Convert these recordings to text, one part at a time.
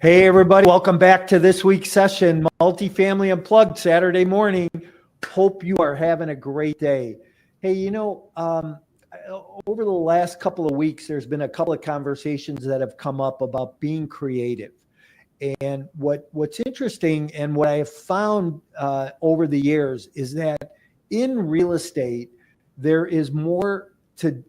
Hey, everybody. Welcome back to this week's session, Multifamily Unplugged, Saturday morning. Hope you are having a great day. Hey, over the last couple of weeks, there's been a couple of conversations that have come up about being creative. And what's interesting and what I have found over the years is that in real estate, there is more to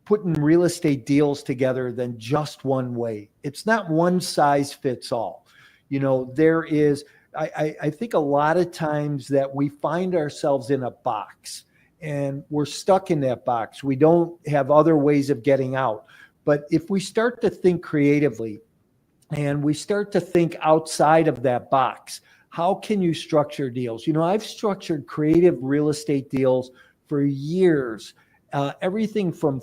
putting real estate deals together than just one way. It's not one size fits all. There is, I think a lot of times that we find ourselves in a box and we're stuck in that box. We don't have other ways of getting out. But if we start to think creatively and we start to think outside of that box, how can you structure deals? I've structured creative real estate deals for years. Everything from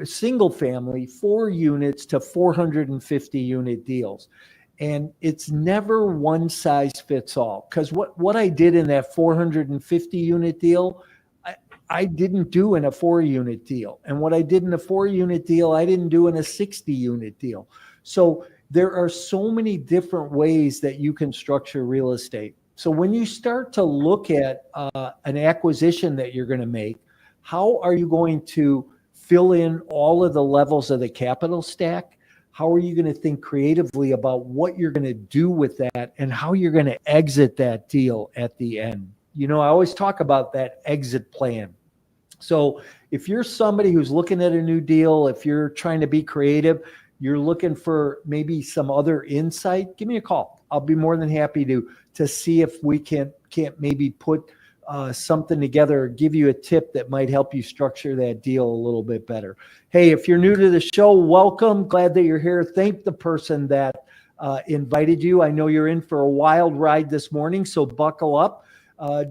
single family, 4 units to 450 unit deals. And it's never one size fits all. Because what I did in that 450 unit deal, I didn't do in a 4 unit deal. And what I did in a 4 unit deal, I didn't do in a 60 unit deal. So there are so many different ways that you can structure real estate. So when you start to look at an acquisition that you're going to make, how are you going to fill in all of the levels of the capital stack? How are you going to think creatively about what you're going to do with that and how you're going to exit that deal at the end? I always talk about that exit plan. So if you're somebody who's looking at a new deal, if you're trying to be creative, you're looking for maybe some other insight, give me a call. I'll be more than happy to see if we can't maybe put something together or give you a tip that might help you structure that deal a little bit better. Hey, if you're new to the show, welcome. Glad that you're here. Thank the person that invited you. I know you're in for a wild ride this morning, so buckle up.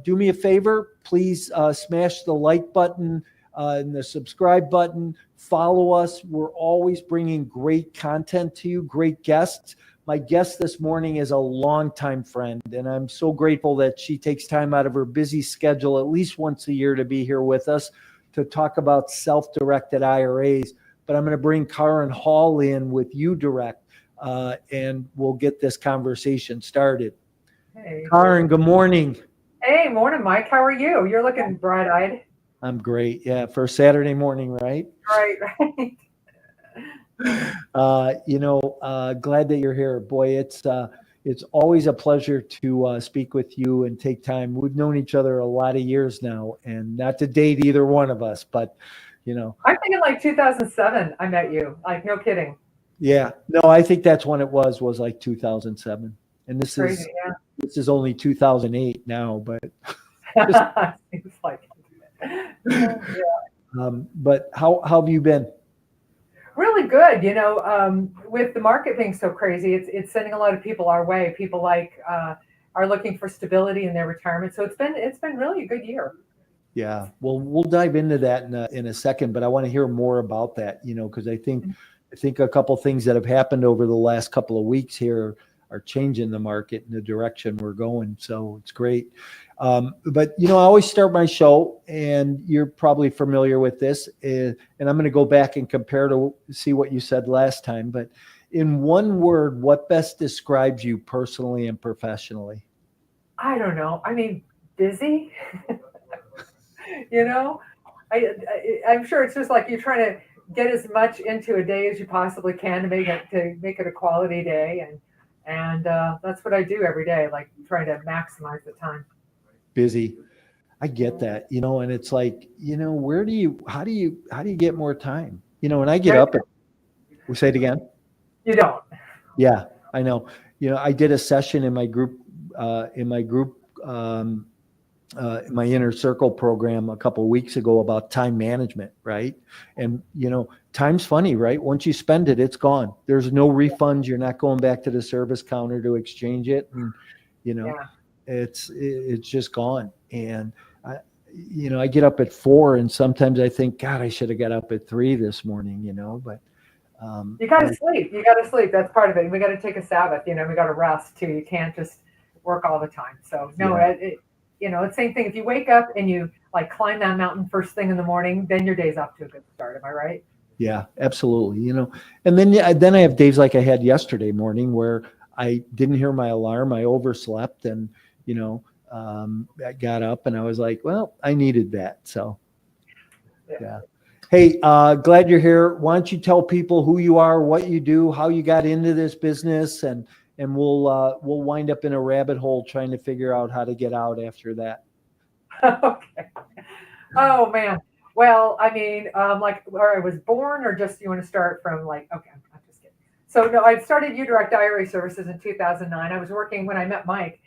Do me a favor, please smash the like button and the subscribe button. Follow us. We're always bringing great content to you, great guests. My guest this morning is a longtime friend, and I'm so grateful that she takes time out of her busy schedule at least once a year to be here with us to talk about self-directed IRAs. But I'm going to bring Kareen Hall in with UDirect, and we'll get this conversation started. Hey. Kareen, good morning. Hey, morning, Mike. How are you? You're looking bright-eyed. I'm great. Yeah, for Saturday morning, right? Right. Glad that you're here. Boy, it's always a pleasure to speak with you and take time. We've known each other a lot of years now, and not to date either one of us, but I'm thinking like 2007 I met you. Like, no kidding. Yeah. No, I think that's when it was like 2007. And this Crazy, is yeah. This is only 2008 now, but Seems like yeah. But how have you been? Really good. With the market being so crazy, it's sending a lot of people our way. People are looking for stability in their retirement. So it's been really a good year. Yeah. Well, we'll dive into that in a second, but I want to hear more about that, because I think a couple things that have happened over the last couple of weeks here are changing the market in the direction we're going. So it's great. But I always start my show, and you're probably familiar with this, and I'm going to go back and compare to see what you said last time. But in one word, what best describes you personally and professionally? I don't know. I mean, busy. I'm sure it's just like you're trying to get as much into a day as you possibly can to make it a quality day, and that's what I do every day, like trying to maximize the time. Busy. I get that, and it's like, how do you get more time? And I get up we say it again. You don't. Yeah, I know. I did a session in my group, my inner circle program a couple of weeks ago about time management, right? And time's funny, right? Once you spend it, it's gone. There's no refunds. You're not going back to the service counter to exchange it, and it's just gone. And I get up at 4, and sometimes I think, God, I should have got up at 3 this morning, but you got to sleep. You got to sleep. That's part of it. We got to take a Sabbath. We got to rest too. You can't just work all the time. So no, it's the same thing. If you wake up and you like climb that mountain first thing in the morning, then your day's off to a good start. Am I right? Yeah, absolutely. And then I have days like I had yesterday morning where I didn't hear my alarm. I overslept and, I got up and I was like, well, I needed that. So, yeah. Hey, glad you're here. Why don't you tell people who you are, what you do, how you got into this business, and we'll wind up in a rabbit hole trying to figure out how to get out after that. Okay. Oh man. Well, I mean, like where I was born, or just you want to start from like, okay, I'm just kidding. So no, I started UDirect IRA Services in 2009. I was working when I met Mike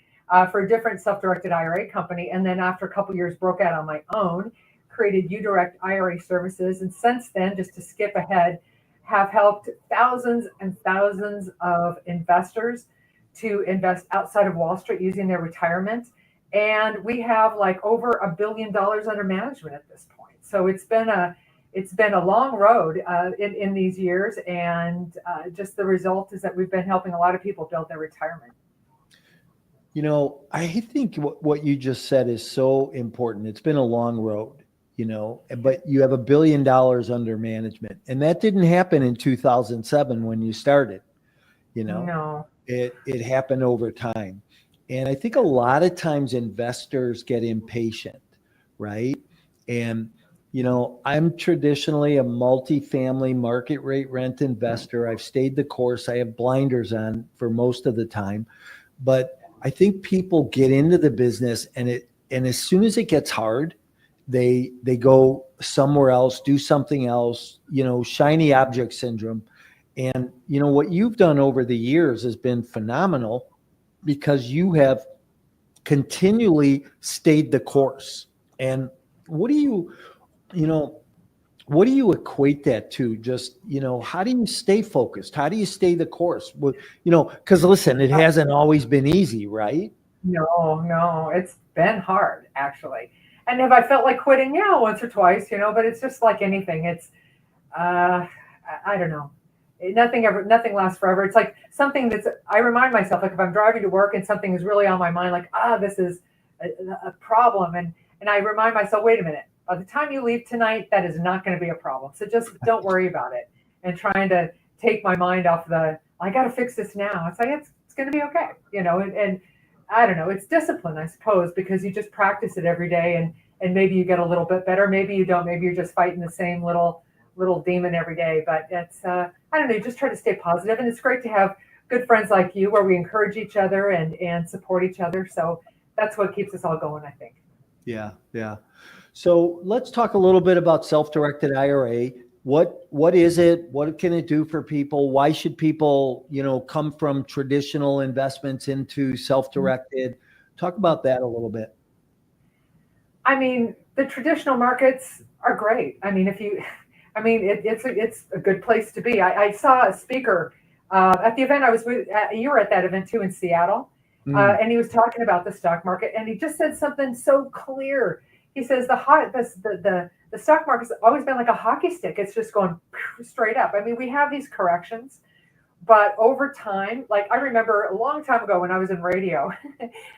for a different self-directed IRA company, and then after a couple years, broke out on my own, created UDirect IRA Services, and since then, just to skip ahead, have helped thousands and thousands of investors to invest outside of Wall Street using their retirement. And we have like over $1 billion under management at this point. So it's been a long road in these years, and just the result is that we've been helping a lot of people build their retirement. I think what you just said is so important. It's been a long road, but you have $1 billion under management, and that didn't happen in 2007 when you started. No. It happened over time. And I think a lot of times investors get impatient, right? And, I'm traditionally a multifamily market rate rent investor. I've stayed the course. I have blinders on for most of the time. But I think people get into the business and as soon as it gets hard, they go somewhere else, do something else, shiny object syndrome. And, what you've done over the years has been phenomenal, because you have continually stayed the course. And what do you equate that to? Just, how do you stay focused? How do you stay the course? Well, because listen, it hasn't always been easy, right? No, it's been hard actually. And have I felt like quitting? Yeah, once or twice, but it's just like anything. It's, I don't know. Nothing lasts forever. It's like something I remind myself, like if I'm driving to work and something is really on my mind, like, this is a problem. And I remind myself, wait a minute, by the time you leave tonight, that is not going to be a problem. So just don't worry about it. And trying to take my mind off I got to fix this now. It's like, it's going to be okay. And I don't know, it's discipline, I suppose, because you just practice it every day, and maybe you get a little bit better. Maybe you don't. Maybe you're just fighting the same little demon every day. But it's, I don't know, you just try to stay positive. And it's great to have good friends like you where we encourage each other and support each other. So that's what keeps us all going, I think. Yeah. So let's talk a little bit about self-directed IRA. What is it? What can it do for people? Why should people, come from traditional investments into self-directed? Talk about that a little bit. I mean, the traditional markets are great. I mean, it's a good place to be. I saw a speaker at the event I was with. You were at that event too in Seattle, and he was talking about the stock market, and he just said something so clear. He says the stock market's always been like a hockey stick. It's just going straight up. I mean, we have these corrections, but over time, like I remember a long time ago when I was in radio,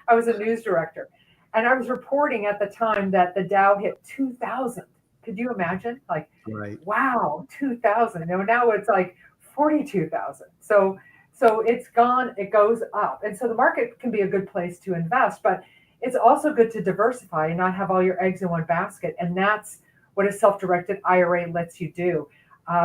I was a news director, and I was reporting at the time that the Dow hit 2,000. Could you imagine? Like, right. Wow, 2,000. Now it's like 42,000. So it's gone, it goes up. And so the market can be a good place to invest, but it's also good to diversify and not have all your eggs in one basket. And that's what a self-directed IRA lets you do.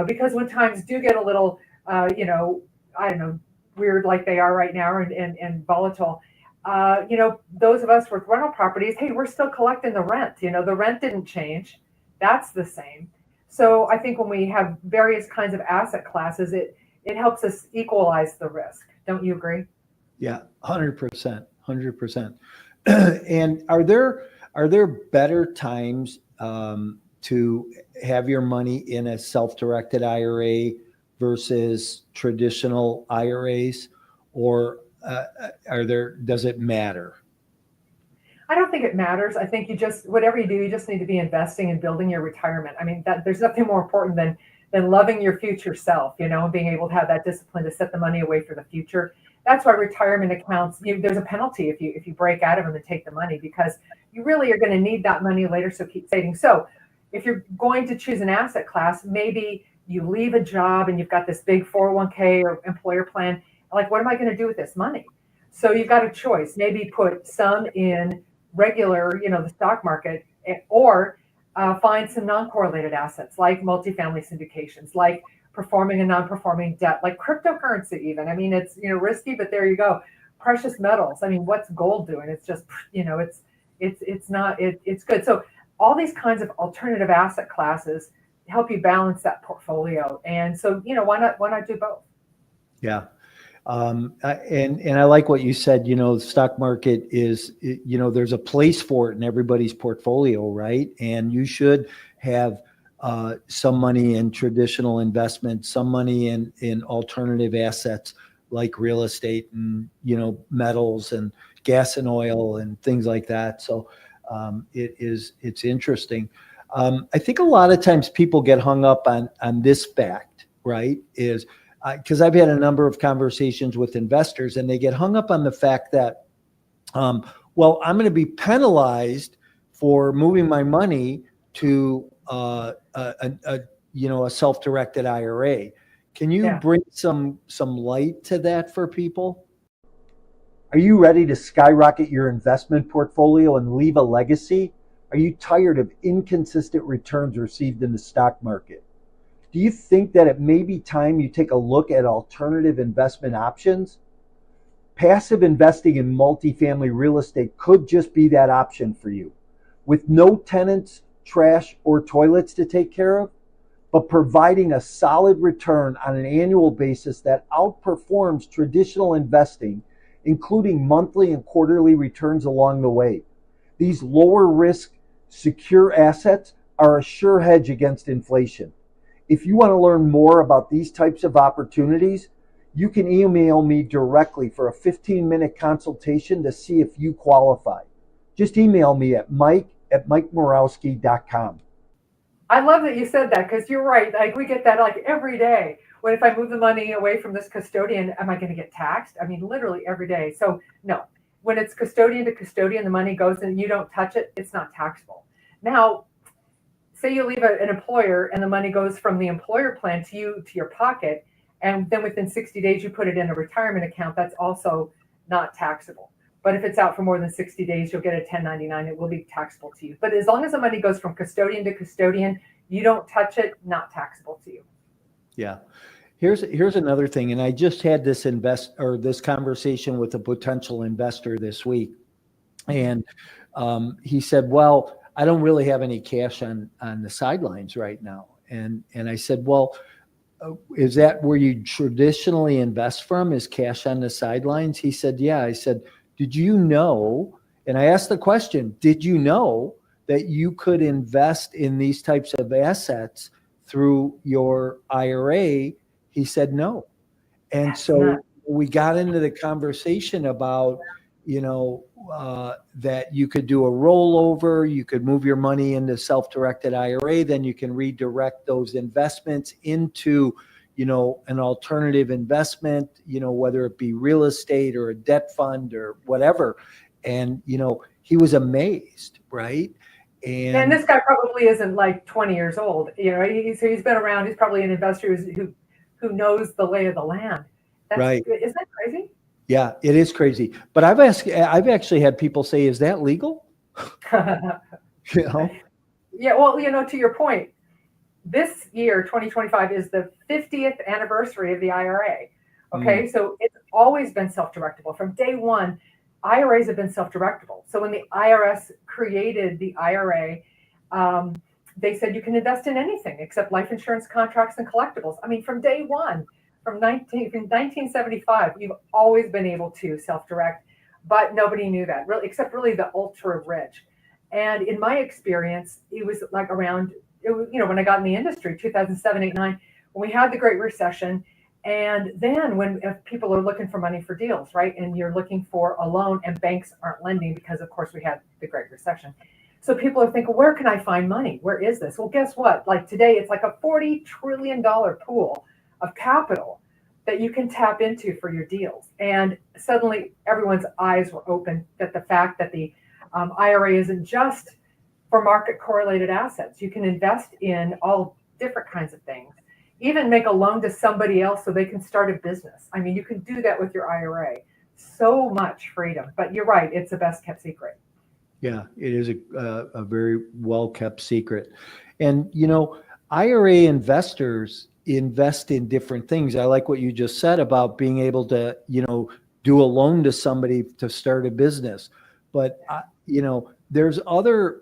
Because when times do get a little, I don't know, weird like they are right now and volatile, those of us with rental properties, hey, we're still collecting the rent. The rent didn't change. That's the same. So I think when we have various kinds of asset classes, it helps us equalize the risk. Don't you agree? Yeah, 100%. And are there better times to have your money in a self-directed IRA versus traditional IRAs, or does it matter? I don't think it matters. I think whatever you do, you just need to be investing and building your retirement. I mean, there's nothing more important than loving your future self, and being able to have that discipline to set the money away for the future. That's why retirement accounts, there's a penalty if you break out of them and take the money, because you really are going to need that money later. So keep saving. So if you're going to choose an asset class, maybe you leave a job and you've got this big 401k or employer plan. Like, what am I going to do with this money? So you've got a choice. Maybe put some in regular, the stock market, or find some non-correlated assets like multifamily syndications, like performing and non-performing debt, like cryptocurrency even. I mean, it's, risky, but there you go. Precious metals. I mean, what's gold doing? It's just, it's good. So all these kinds of alternative asset classes help you balance that portfolio. And so, why not do both? Yeah. And I like what you said, the stock market is, there's a place for it in everybody's portfolio, right? And you should have some money in traditional investments, some money in alternative assets like real estate and, metals and gas and oil and things like that. So it's interesting. I think a lot of times people get hung up on this fact, right? Is because I've had a number of conversations with investors and they get hung up on the fact that, well, I'm going to be penalized for moving my money to a self-directed IRA. Can you bring some light to that for people? Are you ready to skyrocket your investment portfolio and leave a legacy? Are you tired of inconsistent returns received in the stock market? Do you think that it may be time you take a look at alternative investment options? Passive investing in multifamily real estate could just be that option for you. With no tenants, trash, or toilets to take care of, but providing a solid return on an annual basis that outperforms traditional investing, including monthly and quarterly returns along the way. These lower risk, secure assets are a sure hedge against inflation. If you want to learn more about these types of opportunities, you can email me directly for a 15-minute consultation to see if you qualify. Just email me at mike@mikemorawski.com. I love that you said that, because you're right. Like, we get that like every day. What if I move the money away from this custodian? Am I going to get taxed? I mean, literally every day. So no, when it's custodian to custodian, the money goes and you don't touch it, it's not taxable. Now, say you leave an employer and the money goes from the employer plan to you, to your pocket, and then within 60 days you put it in a retirement account, that's also not taxable. But if it's out for more than 60 days, you'll get a 1099. It will be taxable to you. But as long as the money goes from custodian to custodian, you don't touch it, not taxable to you. Yeah. Here's another thing. And I just had this conversation with a potential investor this week. And he said, well, I don't really have any cash on the sidelines right now. And I said, well, is that where you traditionally invest from, is cash on the sidelines? He said, yeah. I said, did you know, and I asked the question, did you know that you could invest in these types of assets through your IRA? He said, no. And so we got into the conversation about, that you could do a rollover, you could move your money into self-directed IRA, then you can redirect those investments into, an alternative investment, whether it be real estate or a debt fund or whatever. And, he was amazed, right? And this guy probably isn't like 20 years old. He's been around. He's probably an investor who knows the lay of the land. Right. Isn't that crazy? Yeah, it is crazy. But I've actually had people say, is that legal? Yeah, well, to your point, this year, 2025, is the 50th anniversary of the IRA. Okay, so it's always been self-directable. From day one, IRAs have been self-directable. So when the IRS created the IRA, they said you can invest in anything except life insurance contracts and collectibles. I mean, from day one. From 1975, you've always been able to self-direct, but nobody knew that, really, except really the ultra rich. And in my experience, it was like when I got in the industry, 2007, 8, 9, when we had the Great Recession, and then if people are looking for money for deals, right, and you're looking for a loan and banks aren't lending because, of course, we had the Great Recession. So people are thinking, where can I find money? Where is this? Well, guess what? Like today, it's like a $40 trillion pool of capital that you can tap into for your deals. And suddenly everyone's eyes were open that the fact that the IRA isn't just for market correlated assets. You can invest in all different kinds of things. even make a loan to somebody else so they can start a business. I mean, you can do that with your IRA. So much freedom. But you're right, it's the best kept secret. Yeah, it is a very well kept secret. And, IRA investors invest in different things. I like what you just said about being able to, do a loan to somebody to start a business. But, there's other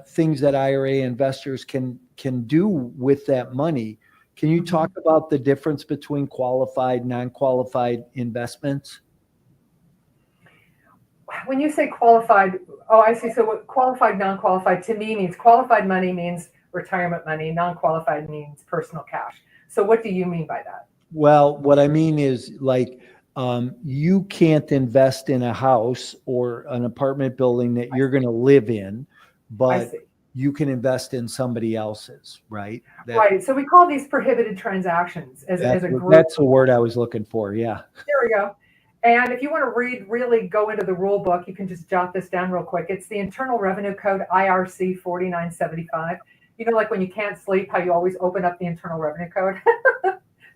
things that IRA investors can do with that money. Can you talk about the difference between qualified, non-qualified investments? When you say qualified, oh, I see. So what qualified, non-qualified to me means qualified money means retirement money, non-qualified means personal cash. So what do you mean by that? Well, what I mean is like you can't invest in a house or an apartment building that you're going to live in, but you can invest in somebody else's, right? Right. So we call these prohibited transactions as a group. That's the word I was looking for. Yeah. There we go. And if you want to really go into the rule book, you can just jot this down real quick. It's the Internal Revenue Code, IRC 4975. Like when you can't sleep, how you always open up the Internal Revenue Code.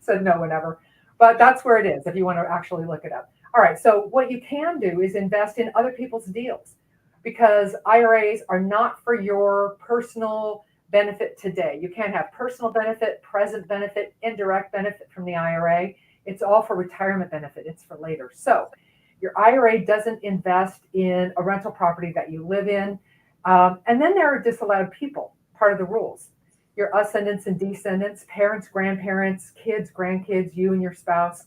So no one ever. But that's where it is if you want to actually look it up. All right. So what you can do is invest in other people's deals, because IRAs are not for your personal benefit today. You can't have personal benefit, present benefit, indirect benefit from the IRA. It's all for retirement benefit. It's for later. So your IRA doesn't invest in a rental property that you live in. And then there are disallowed people, part of the rules. Your ascendants and descendants, parents, grandparents, kids, grandkids, you and your spouse,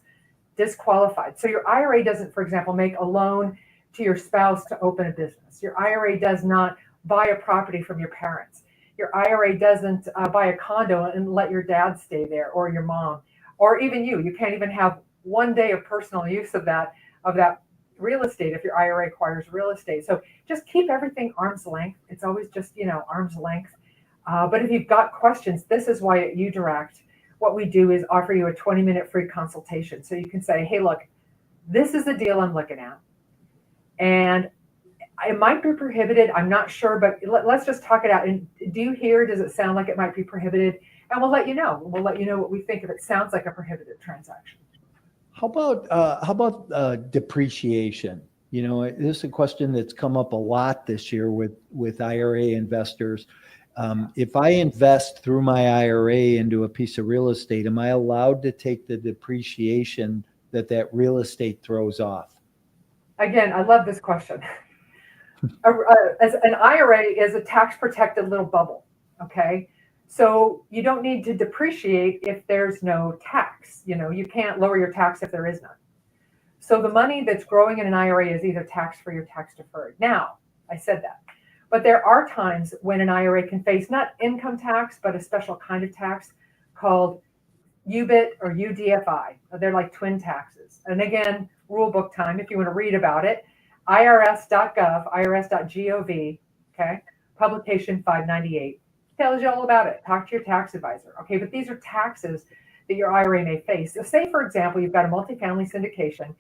disqualified. So your IRA doesn't, for example, make a loan to your spouse to open a business. Your IRA does not buy a property from your parents. Your IRA doesn't buy a condo and let your dad stay there, or your mom, or even you. You can't even have one day of personal use of that real estate if your IRA acquires real estate. So just keep everything arm's length. It's always just, arm's length. But if you've got questions, this is why at UDirect, what we do is offer you a 20-minute free consultation. So you can say, hey, look, this is the deal I'm looking at. And it might be prohibited. I'm not sure, but let's just talk it out. And does it sound like it might be prohibited? And we'll let you know. We'll let you know what we think if it sounds like a prohibited transaction. How about depreciation? This is a question that's come up a lot this year with IRA investors. If I invest through my IRA into a piece of real estate, am I allowed to take the depreciation that real estate throws off? Again, I love this question. As an IRA is a tax protected little bubble. Okay. So you don't need to depreciate if there's no tax. You can't lower your tax if there is none. So the money that's growing in an IRA is either tax free or tax deferred. Now, I said that. But there are times when an IRA can face not income tax, but a special kind of tax called UBIT or UDFI. They're like twin taxes. And again, rule book time, if you want to read about it, irs.gov, irs.gov, okay, publication 598, tells you all about it. Talk to your tax advisor. Okay, but these are taxes that your IRA may face. So say, for example, you've got a multifamily syndication,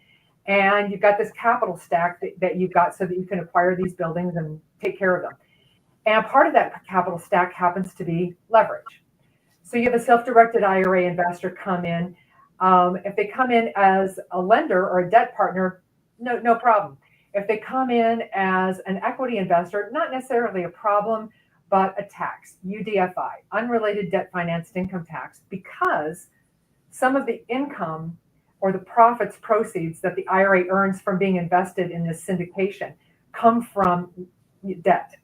and you've got this capital stack that you've got so that you can acquire these buildings and take care of them. And part of that capital stack happens to be leverage. So you have a self-directed IRA investor come in. If they come in as a lender or a debt partner, no problem. If they come in as an equity investor, not necessarily a problem, but a tax, UDFI, unrelated debt financed income tax, because some of the income or the profits proceeds that the IRA earns from being invested in this syndication come from debt.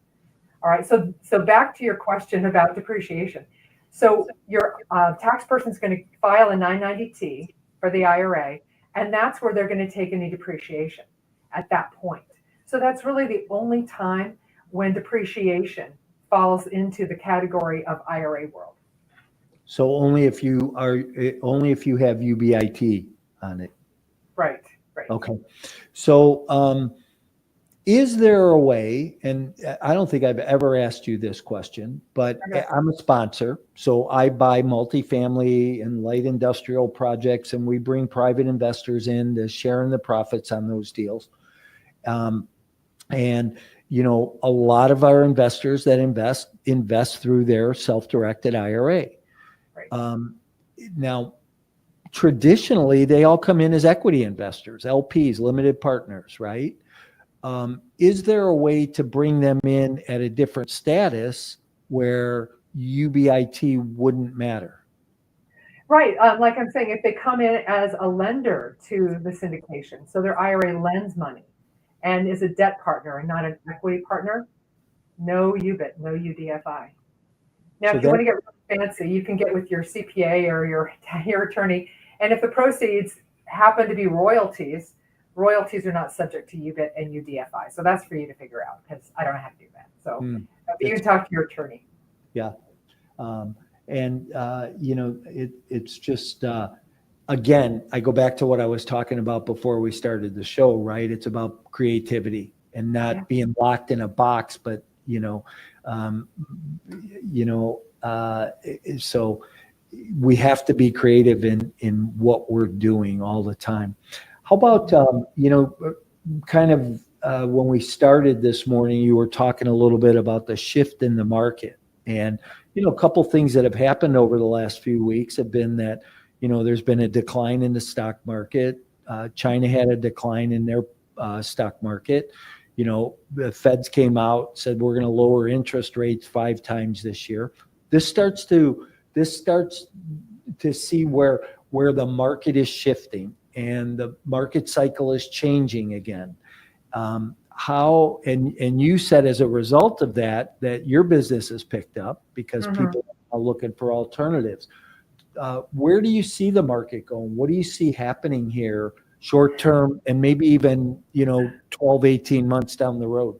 All right, so back to your question about depreciation. So your tax person is going to file a 990T for the IRA, and that's where they're going to take any depreciation at that point. So that's really the only time when depreciation falls into the category of IRA world. So only if you have UBIT on it. Right. Okay. So is there a way, and I don't think I've ever asked you this question, but I'm a sponsor. So I buy multifamily and light industrial projects, and we bring private investors in to share in the profits on those deals. And a lot of our investors that invest through their self-directed IRA. Right. now, traditionally, they all come in as equity investors, LPs, limited partners, right? Is there a way to bring them in at a different status where UBIT wouldn't matter? Right. Like I'm saying, if they come in as a lender to the syndication, so their IRA lends money and is a debt partner and not an equity partner, no UBIT, no UDFI. Now, So if you want to get really fancy, you can get with your CPA or your attorney. And if the proceeds happen to be royalties, royalties are not subject to UBIT and UDFI. So that's for you to figure out because I don't know how to do that. So you can talk to your attorney. Yeah. It's just, again, I go back to what I was talking about before we started the show, right? It's about creativity and not being locked in a box, but, so we have to be creative in what we're doing all the time. How about, when we started this morning, you were talking a little bit about the shift in the market. And, a couple things that have happened over the last few weeks have been that, there's been a decline in the stock market. China had a decline in their stock market. The Feds came out, said we're going to lower interest rates 5 times this year. This starts to see where the market is shifting and the market cycle is changing again. How and you said as a result of that your business has picked up because people are looking for alternatives. Where do you see the market going? What do you see happening here short term and maybe even 12, 18 months down the road?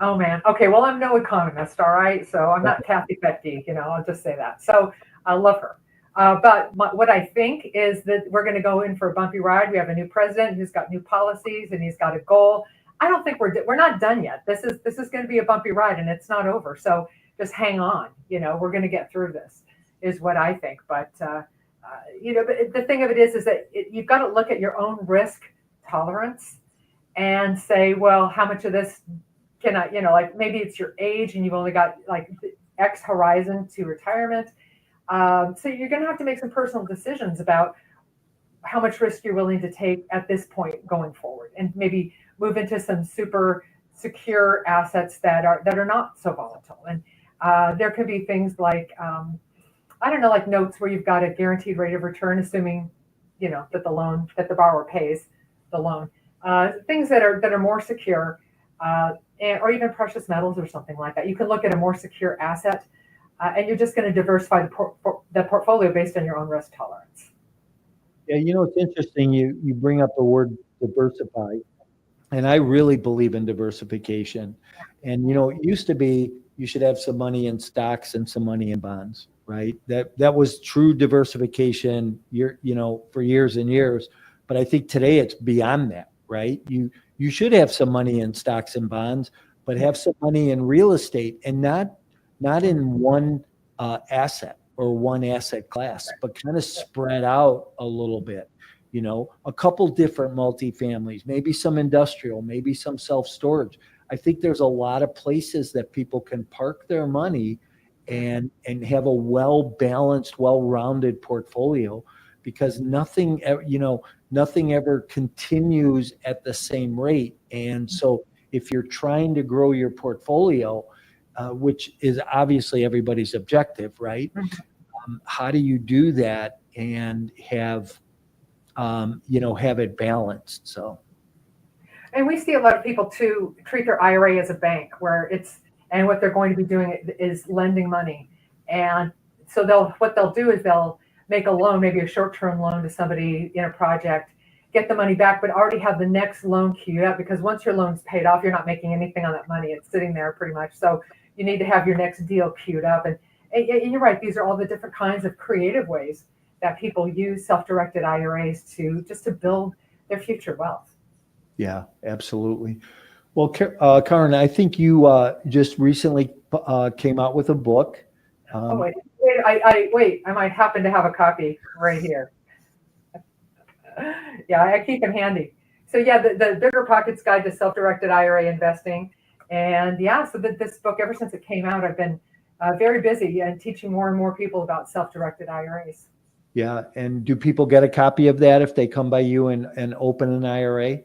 Oh man. Okay. Well, I'm no economist. All right. So I'm not Kathy Fettke, I'll just say that. So I love her. But what I think is that we're going to go in for a bumpy ride. We have a new president who's got new policies and he's got a goal. I don't think we're not done yet. This is going to be a bumpy ride and it's not over. So just hang on. We're going to get through this is what I think. But, but the thing of it is that you've got to look at your own risk tolerance and say, well, how much of this can I, like maybe it's your age and you've only got like X horizon to retirement. So you're going to have to make some personal decisions about how much risk you're willing to take at this point going forward, and maybe move into some super secure assets that are not so volatile. And there could be things like like notes where you've got a guaranteed rate of return, assuming that the borrower pays the loan. Things that are more secure, or even precious metals or something like that. You can look at a more secure asset, and you're just going to diversify the portfolio based on your own risk tolerance. Yeah, it's interesting. You bring up the word diversify, and I really believe in diversification. And it used to be you should have some money in stocks and some money in bonds, right? That was true diversification, for years and years. But I think today it's beyond that, right? You should have some money in stocks and bonds, but have some money in real estate, and not in one asset or one asset class, but kind of spread out a little bit. A couple different multifamilies, maybe some industrial, maybe some self-storage. I think there's a lot of places that people can park their money and have a well-balanced, well-rounded portfolio, because nothing ever continues at the same rate. And so if you're trying to grow your portfolio, which is obviously everybody's objective, right? How do you do that and have it balanced? So, and we see a lot of people too treat their IRA as a bank, and what they're going to be doing is lending money. And so what they'll do is they'll make a loan, maybe a short-term loan to somebody in a project, get the money back, but already have the next loan queued up, because once your loan's paid off, you're not making anything on that money. It's sitting there pretty much. So you need to have your next deal queued up. And you're right. These are all the different kinds of creative ways that people use self-directed IRAs to build their future wealth. Yeah, absolutely. Well, Kareen, I think you just recently came out with a book. Wait, I might happen to have a copy right here. Yeah, I keep them handy. So yeah, the Bigger Pockets Guide to Self-Directed IRA Investing. And yeah, so this book, ever since it came out, I've been very busy and teaching more and more people about self-directed IRAs. Yeah. And do people get a copy of that if they come by you and open an IRA?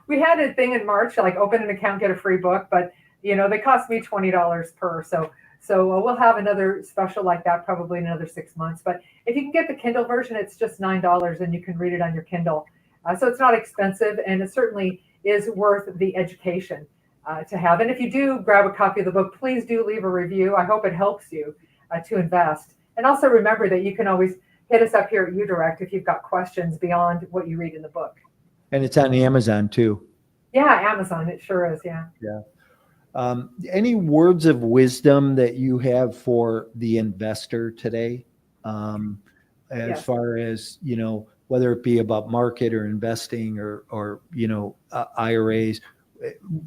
We had a thing in March, like open an account, get a free book, but they cost me $20 per. So we'll have another special like that probably in another 6 months. But if you can get the Kindle version, it's just $9 and you can read it on your Kindle. So it's not expensive, and it certainly is worth the education to have. And if you do grab a copy of the book, please do leave a review. I hope it helps you to invest. And also remember that you can always hit us up here at UDirect if you've got questions beyond what you read in the book. And it's on Amazon too. Yeah, Amazon, it sure is. Yeah. Yeah. Any words of wisdom that you have for the investor today? As Yes. far as, whether it be about market or investing or IRAs,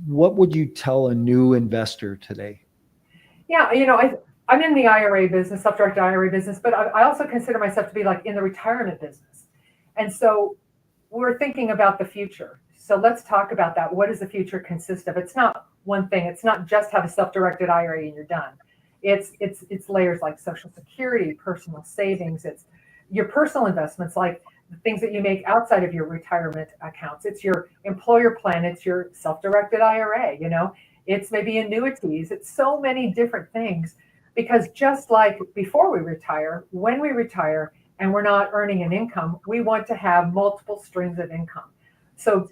what would you tell a new investor today? Yeah, I'm in the IRA business, self-directed IRA business, but I also consider myself to be like in the retirement business. And so we're thinking about the future. So let's talk about that. What does the future consist of? It's not one thing. It's not just have a self-directed IRA and you're done. It's layers like Social Security, personal savings. It's your personal investments, like the things that you make outside of your retirement accounts. It's your employer plan. It's your self-directed IRA. It's maybe annuities. It's so many different things, because just like before we retire, when we retire and we're not earning an income, we want to have multiple streams of income. So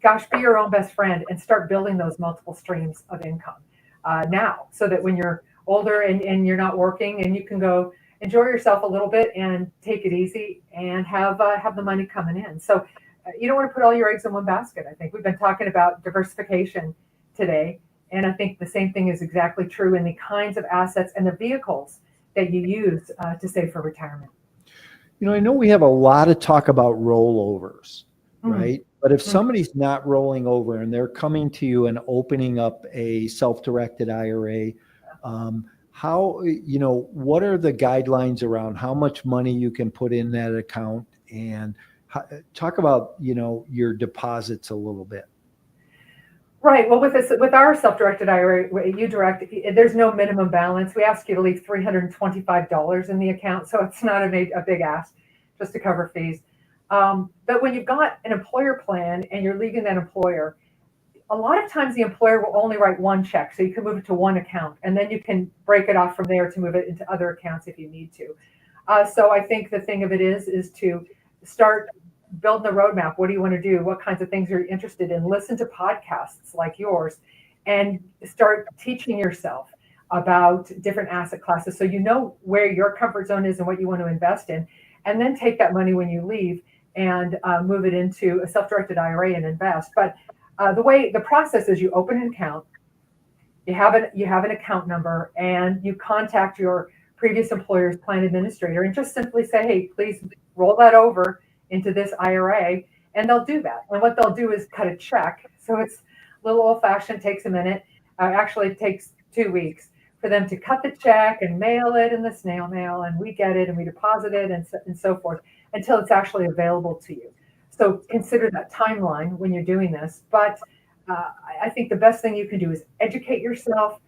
gosh, be your own best friend and start building those multiple streams of income now, so that when you're older and you're not working, and you can go enjoy yourself a little bit and take it easy and have the money coming in. So you don't want to put all your eggs in one basket. I think we've been talking about diversification today, and I think the same thing is exactly true in the kinds of assets and the vehicles that you use to save for retirement. I know we have a lot of talk about rollovers, right? But if somebody's not rolling over and they're coming to you and opening up a self-directed IRA, what are the guidelines around how much money you can put in that account, and talk about, your deposits a little bit. Right. Well, with our self-directed IRA, UDirect, there's no minimum balance. We ask you to leave $325 in the account, so it's not a big ask, just to cover fees. But when you've got an employer plan and you're leaving that employer, a lot of times the employer will only write one check, so you can move it to one account, and then you can break it off from there to move it into other accounts if you need to. So I think the thing of it is to start building the roadmap. What do you want to do? What kinds of things are you interested in? Listen to podcasts like yours and start teaching yourself about different asset classes, so you know where your comfort zone is and what you want to invest in, and then take that money when you leave and move it into a self-directed IRA and invest. But the process is you open an account, you have an account number, and you contact your previous employer's plan administrator and just simply say, hey, please roll that over into this IRA, and they'll do that. And what they'll do is cut a check. So it's a little old-fashioned, takes a minute. Actually, it takes 2 weeks for them to cut the check and mail it in the snail mail, and we get it and we deposit it and so forth until it's actually available to you. So consider that timeline when you're doing this. But I think the best thing you can do is educate yourself,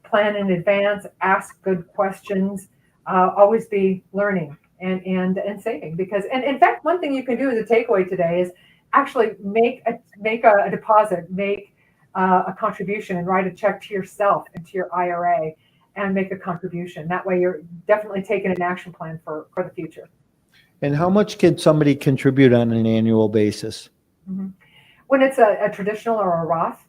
plan in advance, ask good questions, always be learning and saving. And in fact, one thing you can do as a takeaway today is actually make a deposit, make a contribution, and write a check to yourself and to your IRA and make a contribution. That way you're definitely taking an action plan for the future. And how much can somebody contribute on an annual basis? Mm-hmm. When it's a traditional or a Roth,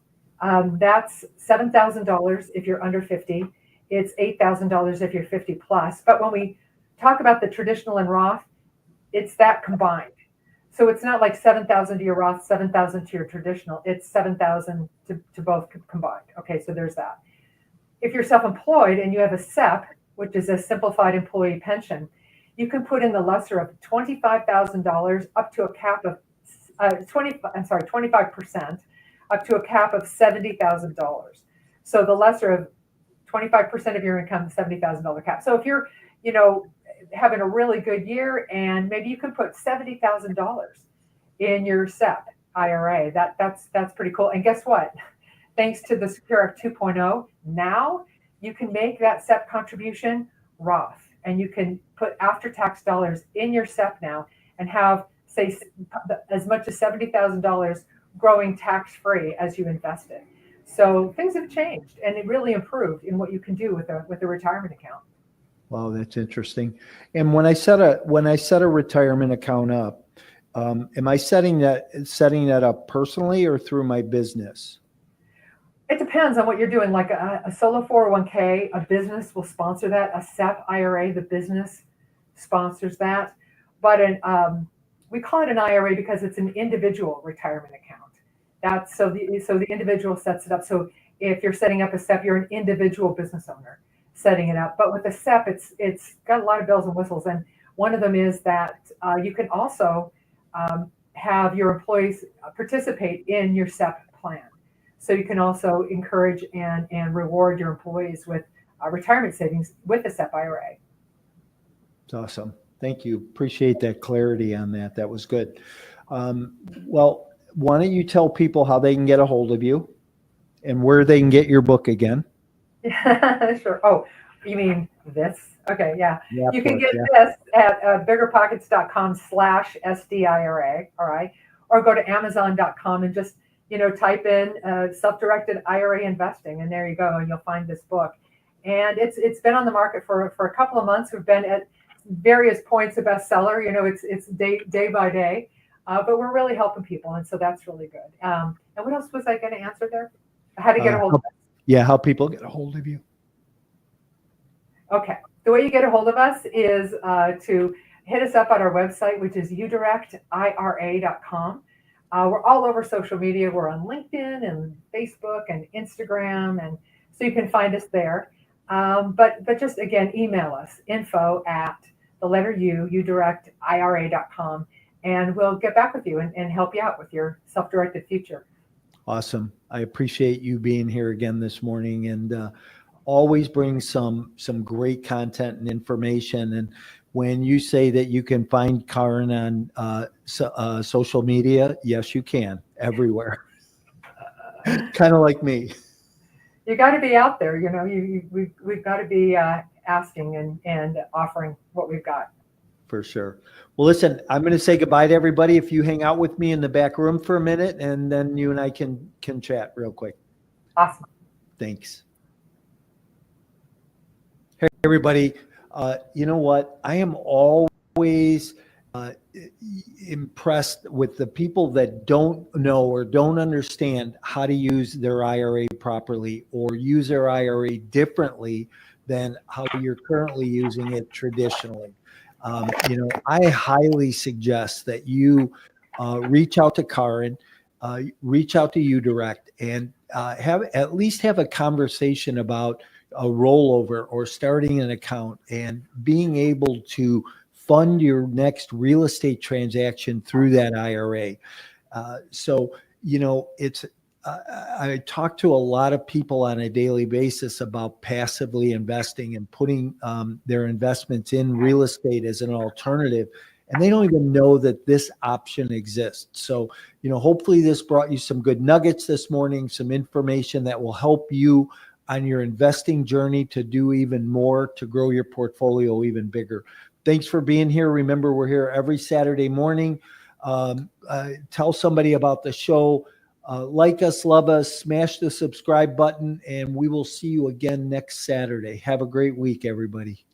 that's $7,000 if you're under 50. It's $8,000 if you're 50 plus. But when we talk about the traditional and Roth, it's that combined. So it's not like 7,000 to your Roth, 7,000 to your traditional. It's 7,000 to both combined. Okay, so there's that. If you're self-employed and you have a SEP, which is a simplified employee pension, you can put in the lesser of $25,000 up to a cap of 25% up to a cap of $70,000. So the lesser of 25% of your income, $70,000 cap. So if you're, having a really good year, and maybe you can put $70,000 in your SEP IRA, that's pretty cool. And guess what? Thanks to the Secure Act 2.0, now you can make that SEP contribution Roth. and you can put after-tax dollars in your SEP now and have, say, as much as $70,000 growing tax-free as you invested. So things have changed, and it really improved in what you can do with a retirement account. Wow, that's interesting. And when I set a retirement account up, am I setting that up personally or through my business? It depends on what you're doing. Like a solo 401k, a business will sponsor that. A SEP IRA, the business sponsors that. But we call it an IRA because it's an individual retirement account. That's so the individual sets it up. So if you're setting up a SEP, you're an individual business owner setting it up. But with a SEP, it's got a lot of bells and whistles, and one of them is that you can also have your employees participate in your SEP plan. So you can also encourage and reward your employees with retirement savings with a SEP IRA. It's awesome. Thank you. Appreciate that clarity on that. That was good. Well, why don't you tell people how they can get a hold of you and where they can get your book again? Sure. Oh, you mean this? Okay, yeah. You can get this at biggerpockets.com/SDIRA, all right? Or go to Amazon.com and just, type in self-directed IRA investing, and there you go, and you'll find this book. And it's been on the market for a couple of months. We've been at various points a bestseller. It's day by day, but we're really helping people, and so that's really good. And what else was I going to answer there? How to get a hold of us? Yeah, how people get a hold of you. Okay. The way you get a hold of us is to hit us up at our website, which is UDirect We're all over social media. We're on LinkedIn and Facebook and Instagram, and so you can find us there. But just again, email us, info@UDirectIRA.com, and we'll get back with you and help you out with your self-directed future. Awesome. I appreciate you being here again this morning, and always bring some great content and information. And when you say that you can find Kareen on social media, yes, you can, everywhere. Kind of like me. You got to be out there. We've got to be asking and offering what we've got. For sure. Well, listen, I'm going to say goodbye to everybody. If you hang out with me in the back room for a minute, and then you and I can chat real quick. Awesome. Thanks. Hey, everybody. You know what? I am always impressed with the people that don't know or don't understand how to use their IRA properly or use their IRA differently than how you're currently using it traditionally. I highly suggest that you reach out to Kareen, reach out to UDirect, and at least have a conversation about a rollover or starting an account and being able to fund your next real estate transaction through that IRA. I talk to a lot of people on a daily basis about passively investing and putting their investments in real estate as an alternative, and they don't even know that this option exists. So, hopefully this brought you some good nuggets this morning, some information that will help you on your investing journey to do even more, to grow your portfolio even bigger. Thanks for being here. Remember, we're here every Saturday morning. Tell somebody about the show. Like us, love us, smash the subscribe button, and we will see you again next Saturday. Have a great week, everybody.